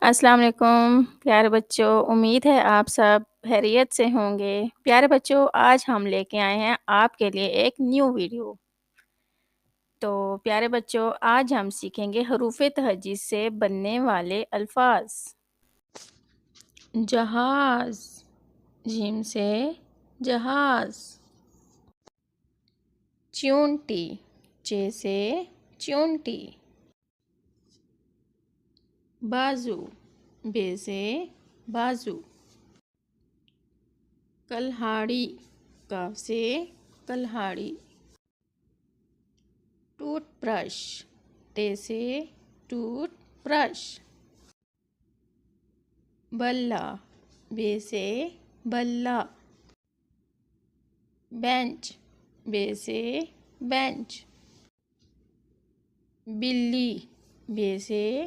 अस्सलाम वालेकुम प्यारे बच्चों, उम्मीद है आप सब खैरियत से होंगे। प्यारे बच्चों, आज हम लेके आए हैं आपके लिए एक न्यू वीडियो। तो प्यारे बच्चों, आज हम सीखेंगे हरूफ़े तहज्जुद से बनने वाले अल्फ़ाज़। जहाज़, जीम से जहाज़। च्यूंटी, चे से च्यूंटी। बाजू, बे से बाजू। कल्हाड़ी, काफ से कल्हाड़ी। टूथब्रश, टे से टूथब्रश। बल्ला, बे से बल्ला। बेंच, बे से बेंच। बिल्ली, बे से